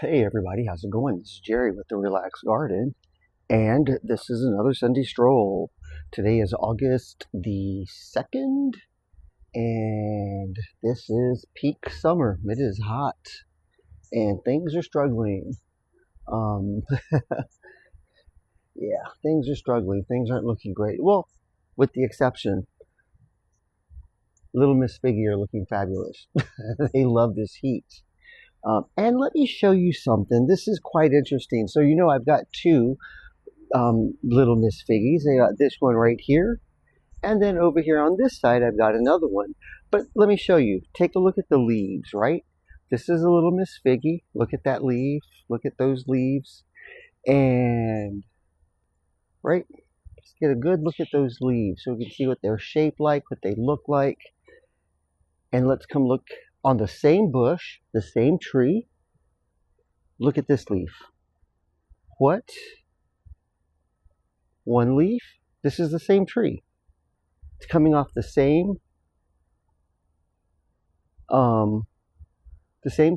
Hey everybody, how's it going? This is Jerry with the Relaxed Garden, and this is another Sunday stroll. Today is August the 2nd, and this is peak summer. It is hot, and things are struggling. Um, yeah, things are struggling. Things aren't looking great. Well, with the exception, little Miss Figgy are looking fabulous. They love this heat. And let me show you something. This is quite interesting. So, I've got two little Miss Figgies. I got this one right here. And then over here on this side, I've got another one. But let me show you. Take a look at the leaves, right? This is a little Miss Figgy. Look at that leaf. Look at those leaves. And, right? Just get a good look at those leaves so we can see what they're shaped like, what they look like. And let's come look on the same bush, the same tree. Look at this leaf. What? One leaf? This is the same tree. It's coming off the same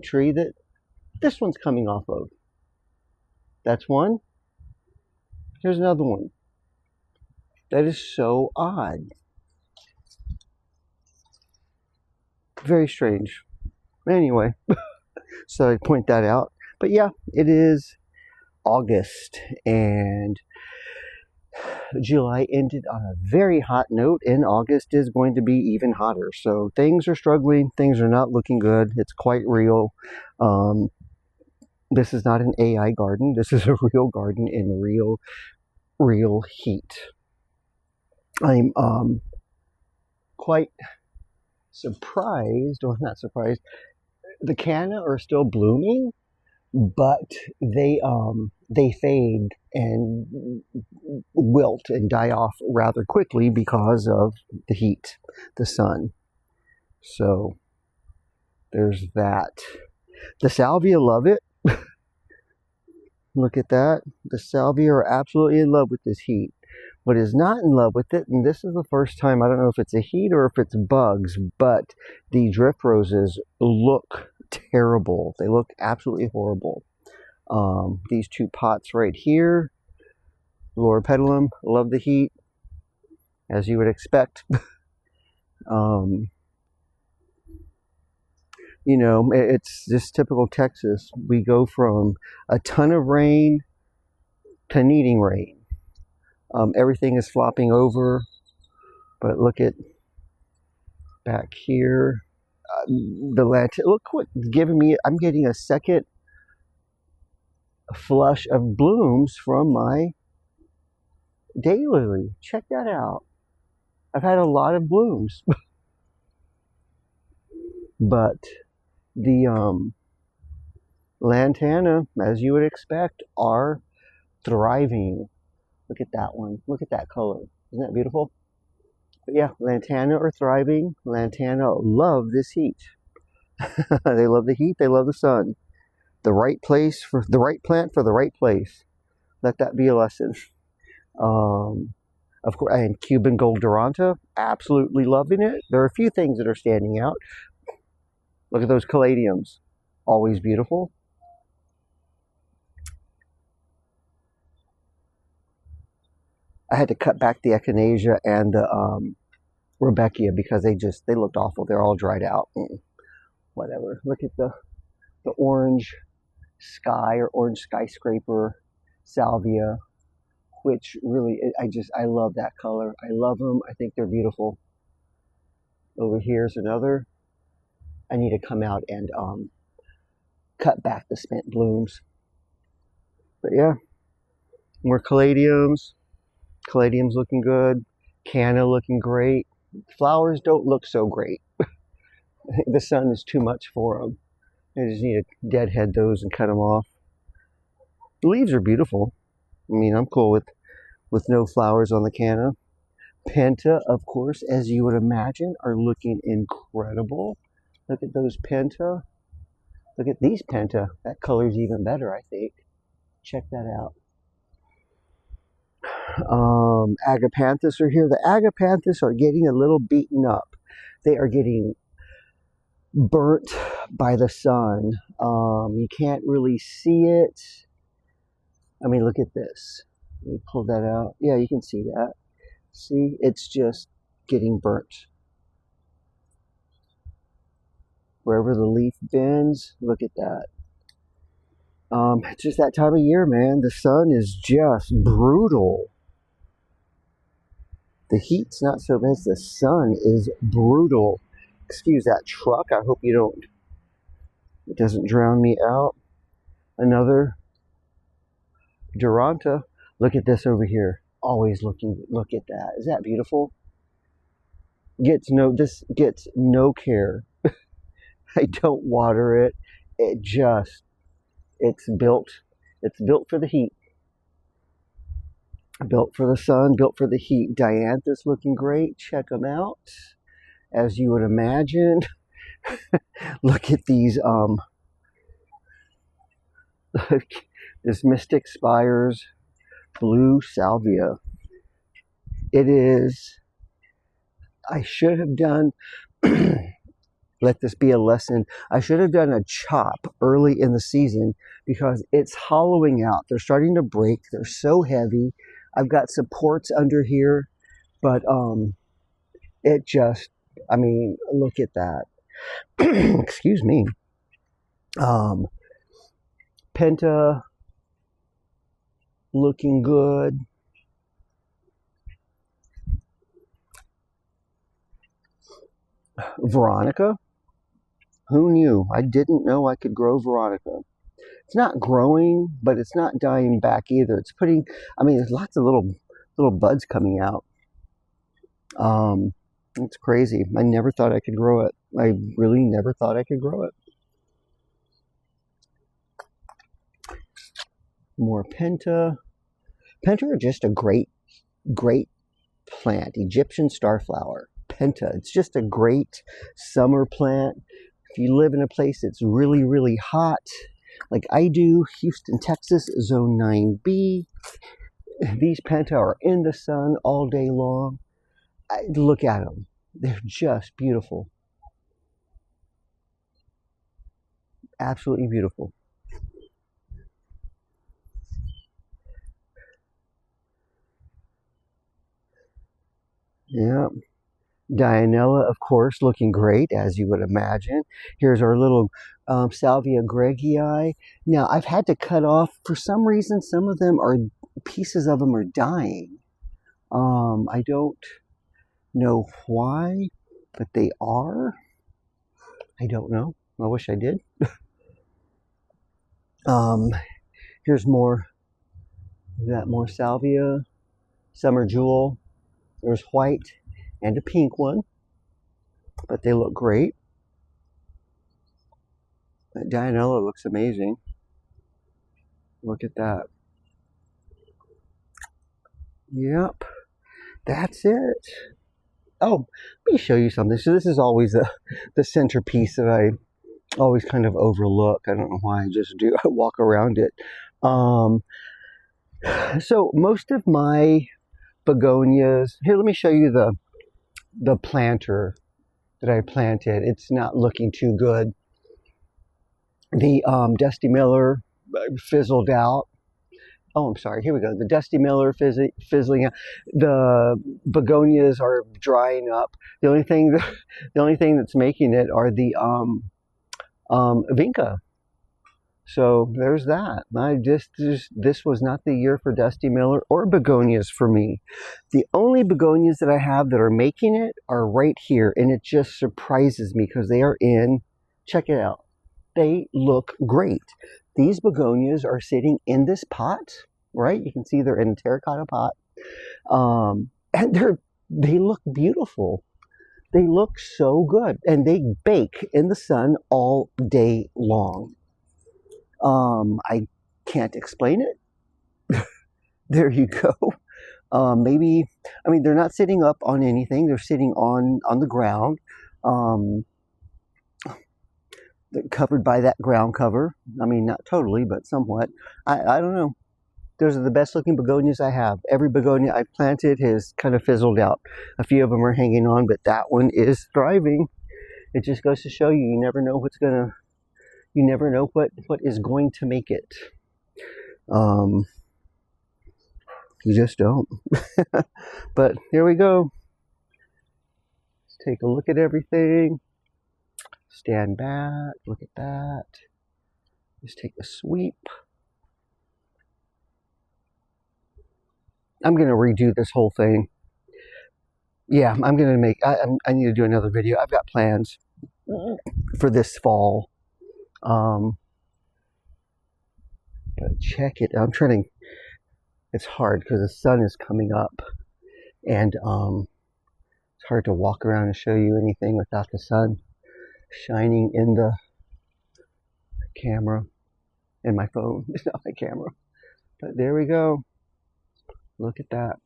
tree that this one's coming off of. That's one. Here's another one. That is so odd. Very strange. Anyway, so I point that out. But yeah, it is August, and July ended on a very hot note, and August is going to be even hotter. So things are struggling. Things are not looking good. It's quite real. This is not an AI garden. This is a real garden in real heat. I'm quite surprised, or not surprised. The canna are still blooming, but they fade and wilt and die off rather quickly because of the heat, the sun. So there's that. The salvia love it. Look at that. The salvia are absolutely in love with this heat. What is not in love with it, and this is the first time, I don't know if it's a heat or if it's bugs, but the drift roses look terrible. They look absolutely horrible. These two pots right here, Loropetalum, love the heat, as you would expect. It's just typical Texas. We go from a ton of rain to needing rain. Everything is flopping over, but look at back here. The Lantana, look what it's giving me. I'm getting a second flush of blooms from my daylily. Check that out. I've had a lot of blooms. But the Lantana, as you would expect, are thriving. Look at that one. Look at that color. Isn't that beautiful? But yeah, Lantana are thriving. Lantana love this heat. They love the heat. They love the sun. The right place for the right plant for the right place. Let that be a lesson. Of course, and Cuban gold Duranta, absolutely loving it. There are a few things that are standing out. Look at those Caladiums. Always beautiful. I had to cut back the Echinacea and the Rebecca because they looked awful. They're all dried out. Whatever. Look at the orange sky or orange skyscraper Salvia, which really, I love that color. I love them. I think they're beautiful. Over here's another. I need to come out and cut back the spent blooms. But yeah, more Caladiums. Caladiums looking good. Canna looking great. Flowers don't look so great. The sun is too much for them. I just need to deadhead those and cut them off. The leaves are beautiful. I mean, I'm cool with no flowers on the canna. Penta, of course, as you would imagine, are looking incredible. Look at those Penta. Look at these Penta. That color's even better, I think. Check that out. Agapanthus are here. The Agapanthus are getting a little beaten up. They are getting burnt by the sun. You can't really see it. I mean, look at this. Let me pull that out. Yeah, you can see that. See, it's just getting burnt. Wherever the leaf bends, look at that. It's just that time of year, man. The sun is just brutal. The heat's not so bad. The sun is brutal. Excuse that truck. I hope it doesn't drown me out. Another Duranta. Look at this over here. Always look at that. Is that beautiful? This gets no care. I don't water it. It's built for the heat. Built for the sun, built for the heat. Dianthus looking great. Check them out. As you would imagine. Look at these, this Mystic Spires blue Salvia. It is, I should have done, let this be a lesson. I should have done a chop early in the season because it's hollowing out. They're starting to break. They're so heavy. I've got supports under here, but it just, I mean, look at that. Excuse me. Penta looking good. Veronica. Who knew? I didn't know I could grow Veronica. It's not growing, but it's not dying back either. It's putting, I mean, there's lots of little buds coming out. It's crazy. I never thought I could grow it. I really never thought I could grow it. More Penta. Penta are just a great plant. Egyptian starflower. Penta. It's just a great summer plant. If you live in a place that's really, really hot, like I do, Houston, Texas, Zone 9B, these Penta are in the sun all day long. Look at them. They're just beautiful. Absolutely beautiful. Yeah. Dianella, of course, looking great, as you would imagine. Here's our little Salvia greggii. Now, I've had to cut off, for some reason, some of them are, pieces of them are dying. I don't know why, but they are. I don't know. I wish I did. Here's more Salvia. Summer Jewel. There's white and a pink one, but they look great. That Dianella looks amazing. Look at that. Yep, that's it. Oh, let me show you something. So this is always the centerpiece that I always kind of overlook. I don't know why I just do. I walk around it. So most of my begonias. Here, let me show you the planter that I planted. It's not looking too good. The Dusty Miller fizzled out. Oh, I'm sorry. Here we go. The Dusty Miller fizzling out. The begonias are drying up. The only thing that's making it are the vinca. So there's that. This was not the year for Dusty Miller or begonias for me. The only begonias that I have that are making it are right here, and it just surprises me because they are in. Check it out. They look great. These begonias are sitting in this pot, right? You can see they're in a terracotta pot, and they look beautiful. They look so good, and they bake in the sun all day long. I can't explain it. There you go. Maybe, I mean, they're not sitting up on anything. They're sitting on the ground. They're covered by that ground cover. I mean, not totally, but somewhat. I don't know. Those are the best looking begonias I have. Every begonia I've planted has kind of fizzled out. A few of them are hanging on, but that one is thriving. it just goes to show you, you never know you never know what is going to make it. You just don't. But here we go. Let's take a look at everything. Stand back, look at that. Just take a sweep. I'm going to redo this whole thing. Yeah, I'm going to make, I need to do another video. I've got plans for this fall. But check it. I'm trying to, it's hard because the sun is coming up. And it's hard to walk around and show you anything without the sun shining in the camera. In my phone. It's not my camera. But there we go. Look at that.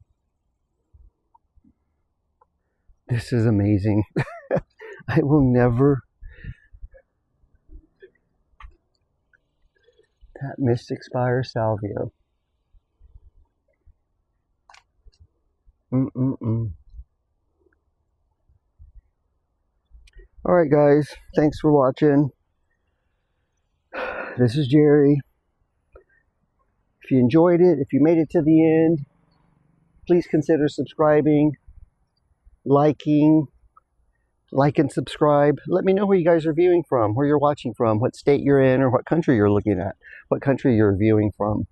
This is amazing. I will never. That Mystic Spires Salvia. Alright guys, thanks for watching. This is Jerry. If you enjoyed it, if you made it to the end, please consider subscribing, like and subscribe. Let me know where you guys are viewing from, where you're watching from, what state you're in, or what country you're looking at, what country you're viewing from.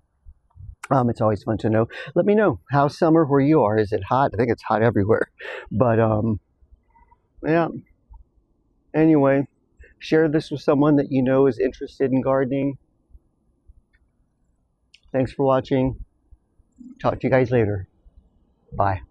It's always fun to know. Let me know, how's summer where you are? Is it hot? I think it's hot everywhere. But, yeah. Anyway, share this with someone that you know is interested in gardening. Thanks for watching. Talk to you guys later. Bye.